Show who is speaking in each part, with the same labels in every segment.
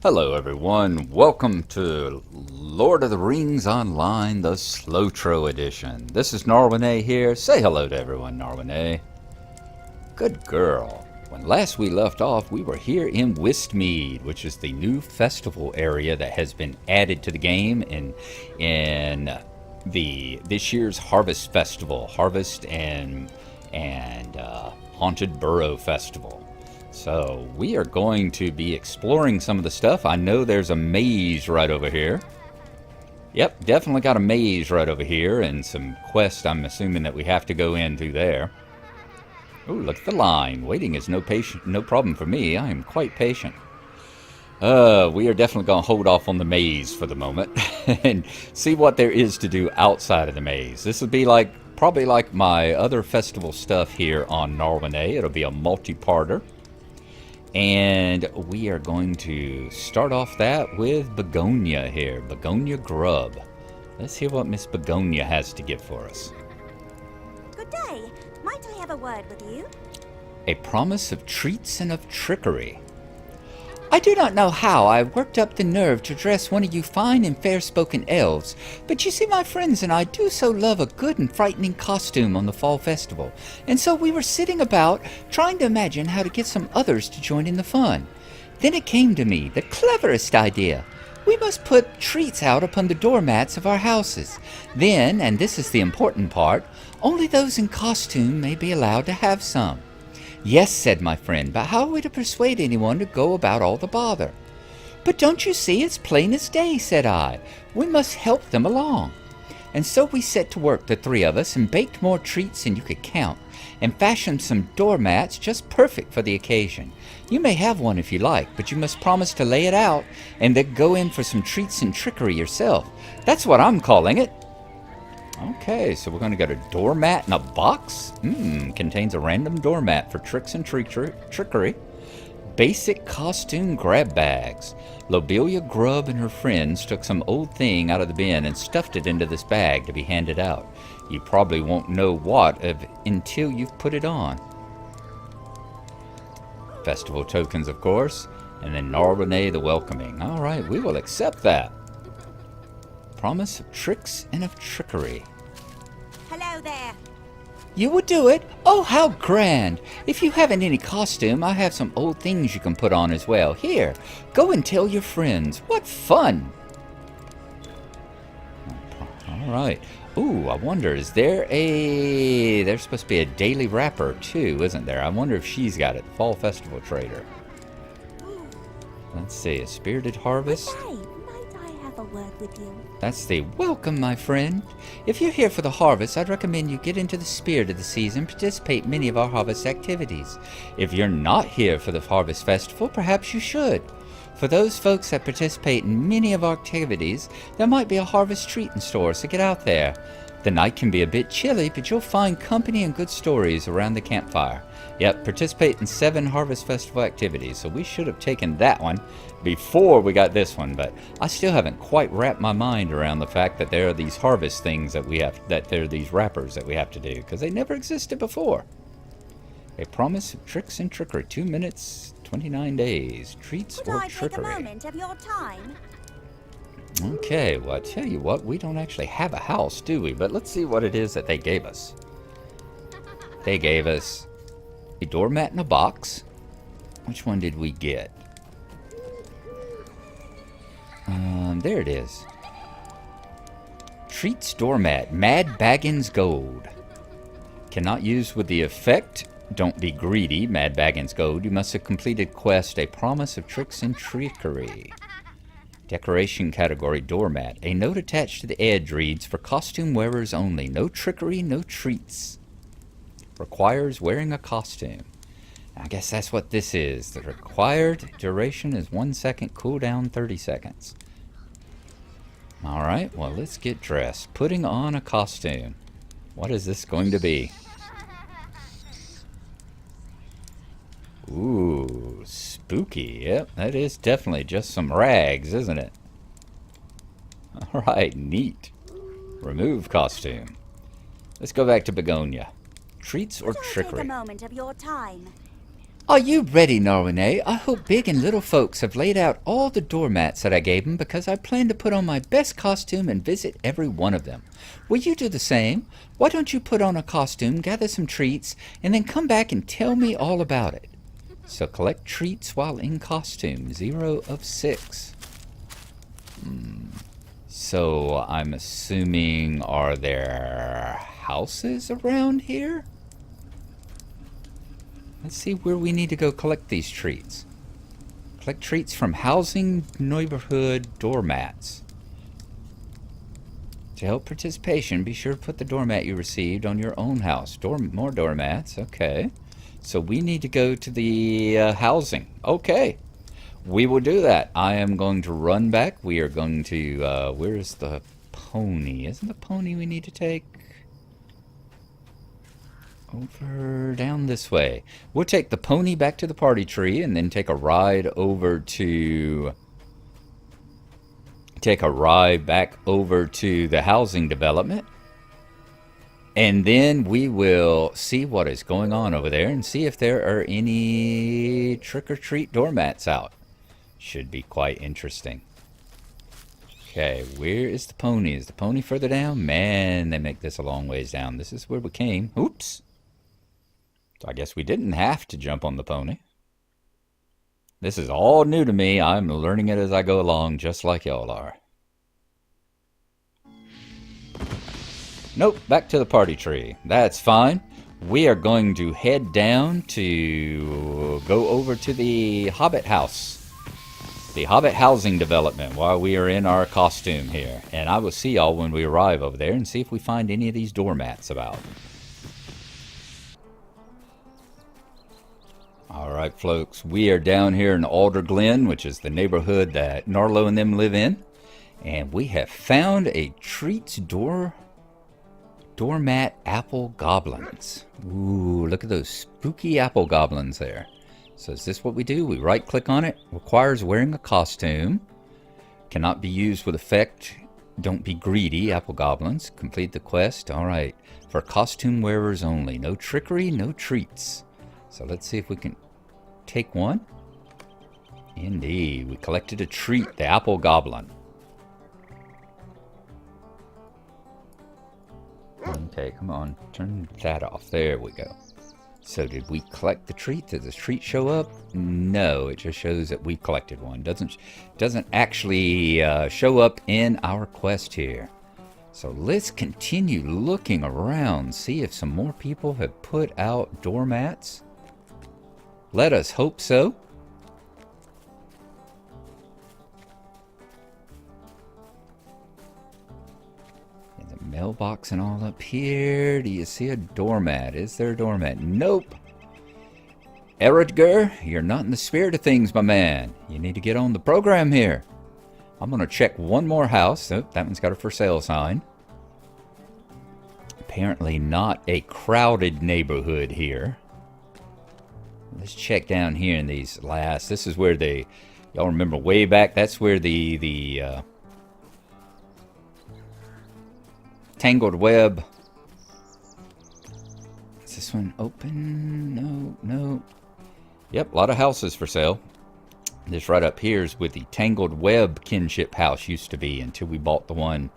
Speaker 1: Hello everyone, welcome to Lord of the Rings Online, the SLOTRO edition. This is Gnarlrynae here. Say hello to everyone, Gnarlrynae. Good girl. When last we left off, we were here in Wistmead, which is the new festival area that has been added to the game in this year's Harvest Festival, Harvest and Haunted Burrow Festival. So we are going to be exploring some of the stuff. I know there's a maze right over here. Yep, definitely got a maze right over here and some quests I'm assuming that we have to go in through there. Oh, look at the line. Waiting is no problem for me. I am quite patient. We are definitely going to hold off on the maze for the moment and see what there is to do outside of the maze. This will be probably like my other festival stuff here on Gnarlrynae. It'll be a multi-parter. And we are going to start off that with Begonia here. Begonia Grub. Let's hear what Miss Begonia has to give for us.
Speaker 2: Good day. Might I have a word with you?
Speaker 1: A promise of treats and of trickery. I do not know how I worked up the nerve to dress one of you fine and fair-spoken elves, but you see my friends and I do so love a good and frightening costume on the fall festival, and so we were sitting about trying to imagine how to get some others to join in the fun. Then it came to me, the cleverest idea. We must put treats out upon the doormats of our houses. Then, and this is the important part, only those in costume may be allowed to have some. Yes, said my friend, but how are we to persuade anyone to go about all the bother? But don't you see, it's plain as day, said I. We must help them along. And so we set to work, the three of us, and baked more treats than you could count, and fashioned some doormats just perfect for the occasion. You may have one if you like, but you must promise to lay it out, and then go in for some treats and trickery yourself. That's what I'm calling it. Okay, so we're going to get a doormat in a box. Contains a random doormat for tricks and trickery. Basic costume grab bags. Lobelia Grub and her friends took some old thing out of the bin and stuffed it into this bag to be handed out. You probably won't know what until you've put it on. Festival tokens, of course. And then Gnarlrynae the welcoming. Alright, we will accept that. Promise of tricks and of trickery.
Speaker 2: Hello there.
Speaker 1: You would do it? Oh, how grand! If you haven't any costume, I have some old things you can put on as well. Here, go and tell your friends. What fun! Alright. Ooh, I wonder, is there there's supposed to be a daily wrapper too, isn't there? I wonder if she's got it. Fall Festival Trader. Let's see, a Spirited Harvest.
Speaker 2: Good day. Might I have a word with you?
Speaker 1: That's the welcome, my friend. If you're here for the harvest, I'd recommend you get into the spirit of the season and participate in many of our harvest activities. If you're not here for the harvest festival, perhaps you should. For those folks that participate in many of our activities, there might be a harvest treat in store, so get out there. The night can be a bit chilly, but you'll find company and good stories around the campfire. Yep, participate in 7 Harvest Festival activities, so we should have taken that one before we got this one, but I still haven't quite wrapped my mind around the fact that there are these harvest things that there are these wrappers that we have to do, because they never existed before. A promise of tricks and trickery, 2 minutes, 29 days, treats
Speaker 2: Could
Speaker 1: or
Speaker 2: I
Speaker 1: trickery.
Speaker 2: take a moment of your time?
Speaker 1: Okay, well, I tell you what, we don't actually have a house, do we? But let's see what it is that they gave us. They gave us a doormat in a box. Which one did we get? There it is. Treats doormat, Mad Baggins Gold. Cannot use with the effect. Don't be greedy, Mad Baggins Gold. You must have completed quest, a promise of tricks and trickery. Decoration category, doormat. A note attached to the edge reads, for costume wearers only. No trickery, no treats. Requires wearing a costume. I guess that's what this is. The required duration is 1 second, cooldown 30 seconds. Alright, well, let's get dressed. Putting on a costume. What is this going to be? Ooh, spooky. Yep, that is definitely just some rags, isn't it? Alright, neat. Remove costume. Let's go back to Begonia. Treats or
Speaker 2: Could I take a
Speaker 1: trickery?
Speaker 2: moment of your time?
Speaker 1: Are you ready, Gnarlrynae? I hope big and little folks have laid out all the doormats that I gave them because I plan to put on my best costume and visit every one of them. Will you do the same? Why don't you put on a costume, gather some treats, and then come back and tell me all about it? So collect treats while in costume. 0 of 6. So I'm assuming, are there houses around here? Let's see where we need to go collect these treats. Collect treats from housing neighborhood doormats. To help participation, be sure to put the doormat you received on your own house. More doormats, okay. So we need to go to the housing. Okay, we will do that. I am going to run back. We are going to, where's the pony? Isn't the pony we need to take? Over down this way. We'll take the pony back to the party tree and then take a ride over to back over to the housing development. And then we will see what is going on over there and see if there are any trick-or-treat doormats out. Should be quite interesting. Okay, where is the pony? Is the pony further down? Man, they make this a long ways down. This is where we came. Oops. So I guess we didn't have to jump on the pony. This is all new to me. I'm learning it as I go along, just like y'all are. Nope, back to the party tree. That's fine. We are going to head down to go over to the Hobbit house. The Hobbit housing development while we are in our costume here. And I will see y'all when we arrive over there and see if we find any of these doormats about. Alright, folks, we are down here in Alder Glen, which is the neighborhood that Gnarlo and them live in. And we have found a treats doormat apple goblins. Ooh, look at those spooky apple goblins there. So is this what we do? We right click on it. Requires wearing a costume. Cannot be used with effect. Don't be greedy, apple goblins. Complete the quest. Alright. For costume wearers only. No trickery, no treats. So let's see if we can take one. Indeed, we collected a treat, the apple goblin. Okay, come on, turn that off. There we go. So did we collect the treat? Did the treat show up? No, it just shows that we collected one. Doesn't actually show up in our quest here. So let's continue looking around, see if some more people have put out doormats. Let us hope so. And the mailbox and all up here. Do you see a doormat? Is there a doormat? Nope. Eredgar, you're not in the spirit of things, my man. You need to get on the program here. I'm going to check one more house. Oh, that one's got a for sale sign. Apparently not a crowded neighborhood here. Let's check down here in these last. This is where y'all remember way back, that's where the tangled web. Is this one open? No. Yep, a lot of houses for sale. This right up here is where the tangled web kinship house used to be until we bought the one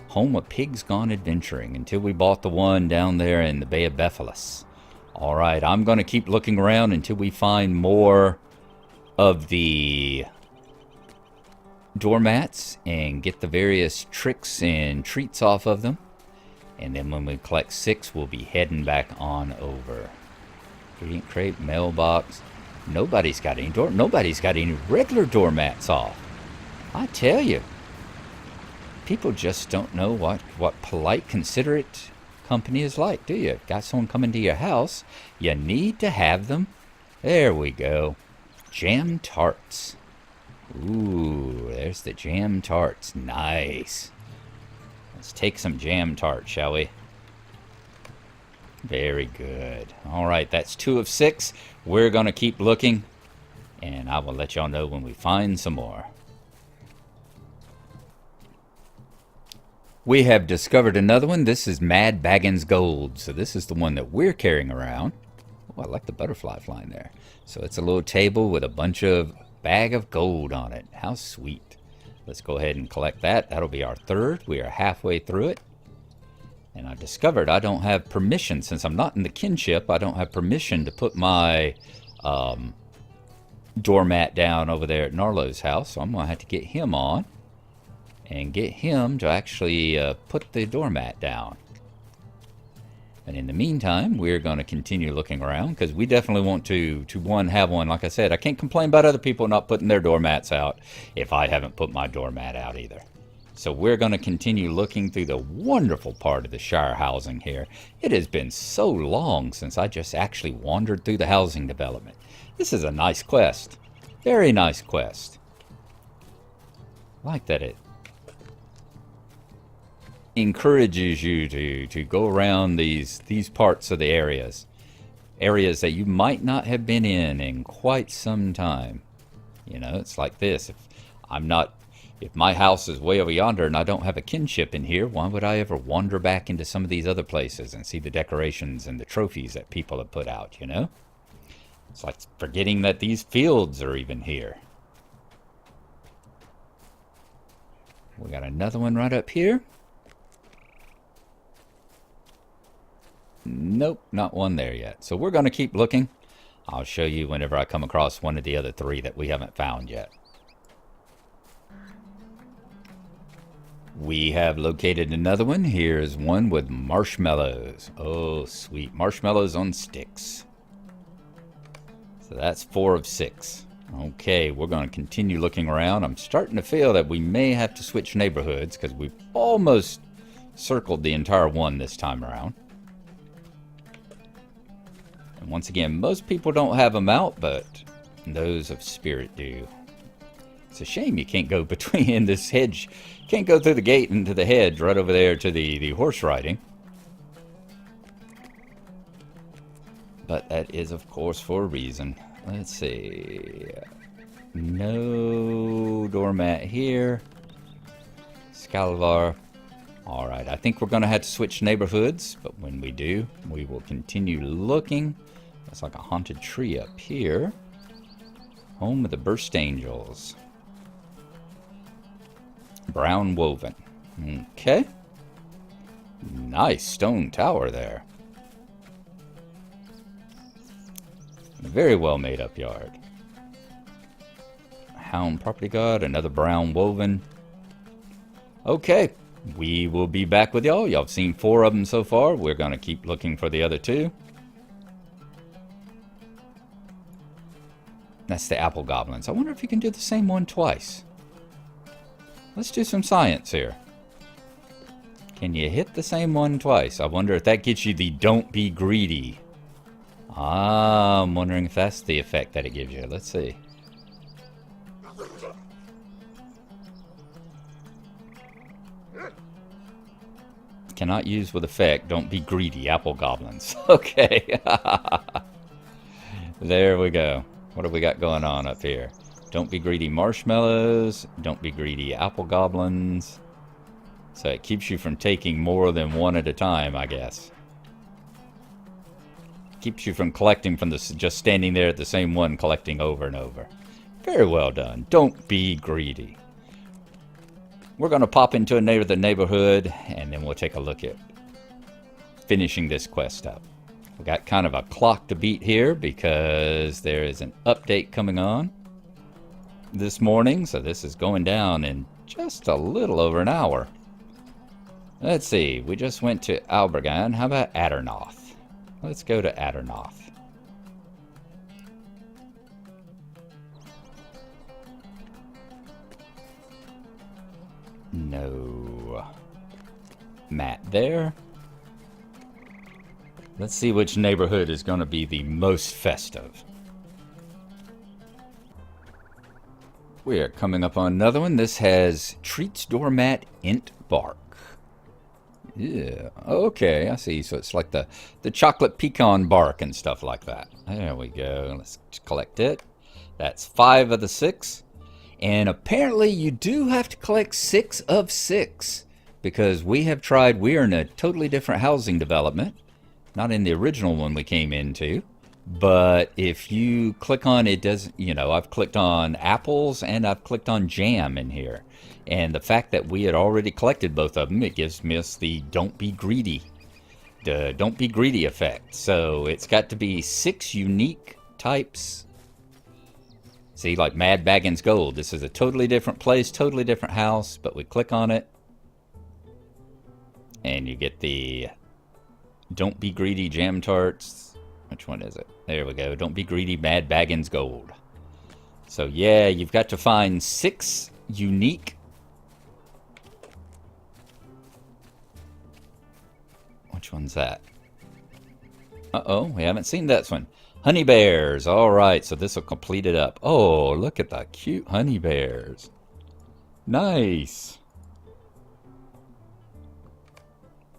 Speaker 1: home of pigs gone adventuring, until we bought the one down there in the Bay of Bephalis. Alright, I'm going to keep looking around until we find more of the doormats and get the various tricks and treats off of them. And then when we collect 6, we'll be heading back on over. Ingredient crate, mailbox. Nobody's got any regular doormats off. I tell you, people just don't know what polite, considerate company is like, do you? Got someone coming to your house, you need to have them. There we go. Jam tarts. Ooh, there's the jam tarts. Nice. Let's take some jam tarts, shall we? Very good. All right, that's 2 of 6. We're going to keep looking, and I will let y'all know when we find some more. We have discovered another one. This is Mad Baggins Gold. So this is the one that we're carrying around. Oh, I like the butterfly flying there. So it's a little table with a bunch of bag of gold on it. How sweet. Let's go ahead and collect that. That'll be our 3rd. We are halfway through it. And I discovered I don't have permission, since I'm not in the kinship, I don't have permission to put my doormat down over there at Gnarlo's house. So I'm going to have to get him on and get him to actually put the doormat down. And in the meantime, we're going to continue looking around, because we definitely want to have one. Like I said, I can't complain about other people not putting their doormats out if I haven't put my doormat out either. So we're going to continue looking through the wonderful part of the Shire housing here. It has been so long since I just actually wandered through the housing development. This is a nice quest. Very nice quest. I like that it encourages you to go around these parts of the areas that you might not have been in quite some time. You know, it's like this. If my house is way over yonder and I don't have a kinship in here, why would I ever wander back into some of these other places and see the decorations and the trophies that people have put out, you know? It's like forgetting that these fields are even here. We got another one right up here. Nope, not one there yet. So we're going to keep looking. I'll show you whenever I come across one of the other 3 that we haven't found yet. We have located another one. Here's one with marshmallows. Oh, sweet. Marshmallows on sticks. So that's 4 of 6. Okay, we're going to continue looking around. I'm starting to feel that we may have to switch neighborhoods, because we've almost circled the entire one this time around. And once again, most people don't have them out, but those of Spirit do. It's a shame you can't go between this hedge. You can't go through the gate into the hedge right over there to the horse riding. But that is, of course, for a reason. Let's see. No doormat here. Scalvar. Alright, I think we're going to have to switch neighborhoods. But when we do, we will continue looking. That's like a haunted tree up here. Home of the Burst Angels. Brown woven. Okay. Nice stone tower there. Very well made up yard. Hound property guard, another brown woven. Okay, we will be back with y'all. Y'all have seen 4 of them so far. We're going to keep looking for the other 2. That's the apple goblins. I wonder if you can do the same one twice. Let's do some science here. Can you hit the same one twice? I wonder if that gets you the don't be greedy. Ah, I'm wondering if that's the effect that it gives you. Let's see. Cannot use with effect. Don't be greedy. Apple goblins. Okay. There we go. What have we got going on up here? Don't be greedy marshmallows. Don't be greedy apple goblins. So it keeps you from taking more than one at a time, I guess. Keeps you from collecting from just standing there at the same one, collecting over and over. Very well done. Don't be greedy. We're going to pop into the neighborhood, and then we'll take a look at finishing this quest up. We got kind of a clock to beat here because there is an update coming on this morning. So this is going down in just a little over an hour. Let's see. We just went to Albergan. How about Atternoth? Let's go to Atternoth. No mat there. Let's see which neighborhood is going to be the most festive. We are coming up on another one. This has Treats Doormat Int Bark. Yeah. Okay, I see. So it's like the chocolate pecan bark and stuff like that. There we go. Let's collect it. That's 5 of the 6. And apparently you do have to collect 6 of 6. Because we have tried, we are in a totally different housing development. Not in the original one we came into. But if you click on it, does I've clicked on apples and I've clicked on jam in here. And the fact that we had already collected both of them, it gives us the don't be greedy effect. So it's got to be 6 unique types. See, like Mad Baggins Gold. This is a totally different place, totally different house, but we click on it and you get the don't be greedy jam tarts. Which one is it? There we go. Don't be greedy, Mad Baggins Gold. So yeah, you've got to find 6 unique. Which one's that? Uh-oh, we haven't seen this one. Honey bears. All right, so this will complete it up. Oh, look at the cute honey bears. Nice.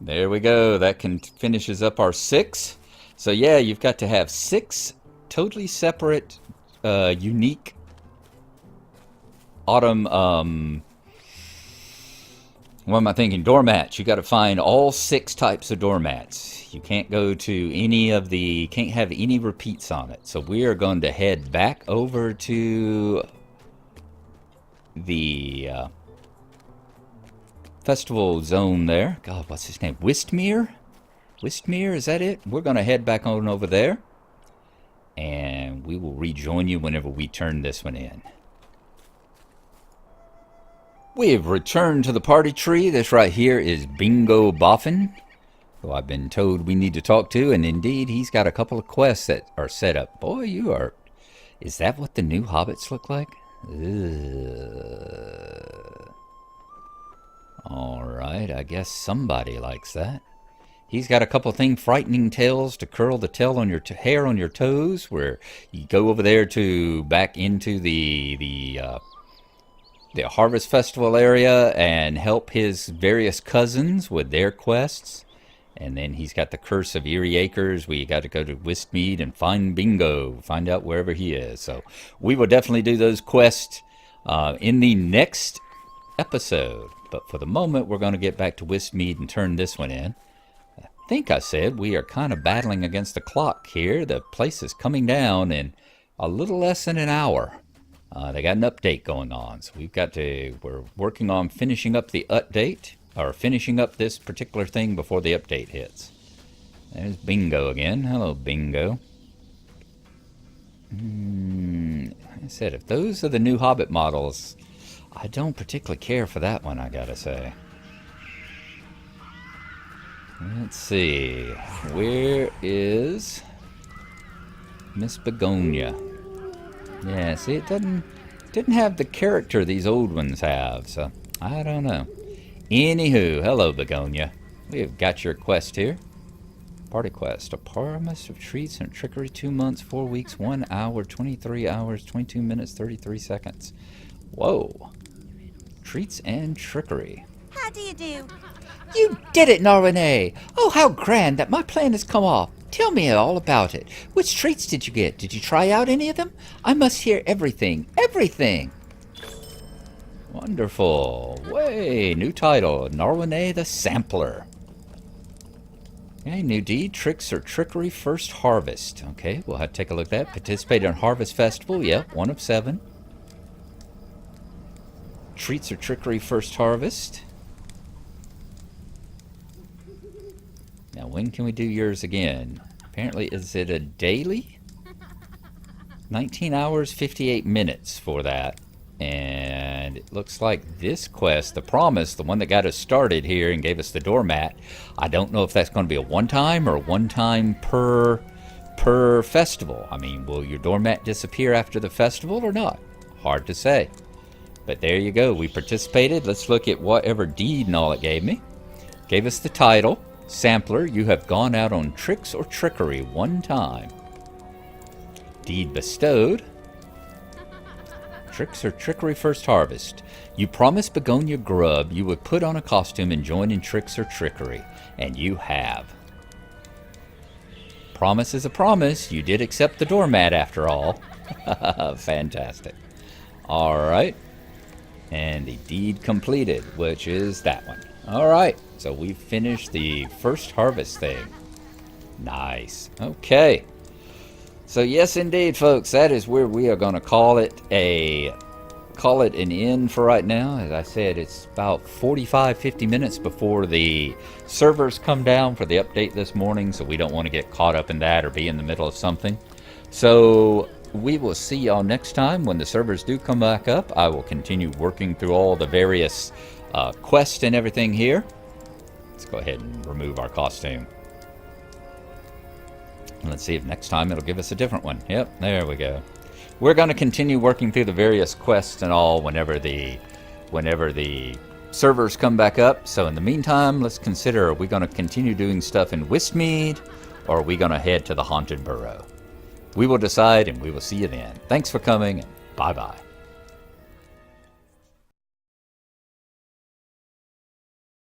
Speaker 1: There we go. That finishes up our 6. So yeah, you've got to have 6 totally separate, unique autumn, what am I thinking? Doormats. You got to find all 6 types of doormats. You can't go to can't have any repeats on it. So we are going to head back over to the festival zone there. God, what's his name? Wistmead? Wistmead, is that it? We're going to head back on over there. And we will rejoin you whenever we turn this one in. We have returned to the party tree. This right here is Bingo Boffin, who I've been told we need to talk to. And indeed, he's got a couple of quests that are set up. Boy, you are... Is that what the new hobbits look like? Alright, I guess somebody likes that. He's got a couple of frightening tales to curl the tail on your hair on your toes, where you go over there to back into the Harvest Festival area and help his various cousins with their quests. And then he's got the Curse of Eerie Acres, where you got to go to Wistmead and find Bingo, find out wherever he is. So we will definitely do those quests in the next episode. But for the moment, we're going to get back to Wistmead and turn this one in. I think I said we are kind of battling against the clock here. The place is coming down in a little less than an hour. They got an update going on, so we're working on finishing up the update, or finishing up this particular thing before the update hits. There's Bingo again. Hello, Bingo. Like I said, if those are the new Hobbit models, I don't particularly care for that one, I gotta say. Let's see. Where is Miss Begonia? Yeah, see, it didn't have the character these old ones have, so I don't know. Anywho, hello, Begonia. We have got your quest here. Party quest. A promise of treats and trickery, 2 months, 4 weeks, 1 hour, 23 hours, 22 minutes, 33 seconds. Whoa. Treats and trickery.
Speaker 2: How do you do?
Speaker 1: You did it, Gnarlrynae! Oh, how grand that my plan has come off. Tell me all about it. Which treats did you get? Did you try out any of them? I must hear everything. Everything! Wonderful. Way, new title. Gnarlrynae the Sampler. Okay, new deed. Tricks or trickery first harvest. Okay, we'll have to take a look at that. Participate in Harvest Festival. Yep, 1 of 7. Treats or trickery first harvest. Now, when can we do yours again? Apparently, is it a daily? 19 hours, 58 minutes for that. And it looks like this quest, the promise, the one that got us started here and gave us the doormat, I don't know if that's going to be a one-time or a one-time per festival. I mean, will your doormat disappear after the festival or not? Hard to say. But there you go. We participated. Let's look at whatever deed and all it gave me. Gave us the title. Sampler, you have gone out on tricks or trickery 1 time. Deed bestowed. Tricks or Trickery First Harvest. You promised Begonia Grub you would put on a costume and join in Tricks or Trickery, and you have. Promise is a promise. You did accept the doormat after all. Fantastic. Alright. And the deed completed, which is that one. Alright, so we've finished the first harvest thing. Nice. Okay. So yes, indeed, folks, that is where we are going to call it an end for right now. As I said, it's about 45-50 minutes before the servers come down for the update this morning, so we don't want to get caught up in that or be in the middle of something. So we will see y'all next time when the servers do come back up. I will continue working through all the various quests and everything here. Let's go ahead and remove our costume. Let's see if next time it'll give us a different one. Yep, there we go. We're going to continue working through the various quests and all whenever the servers come back up. So in the meantime, let's consider, are we going to continue doing stuff in Wistmead, or are we going to head to the Haunted Burrow? We will decide, and we will see you then. Thanks for coming, and bye-bye.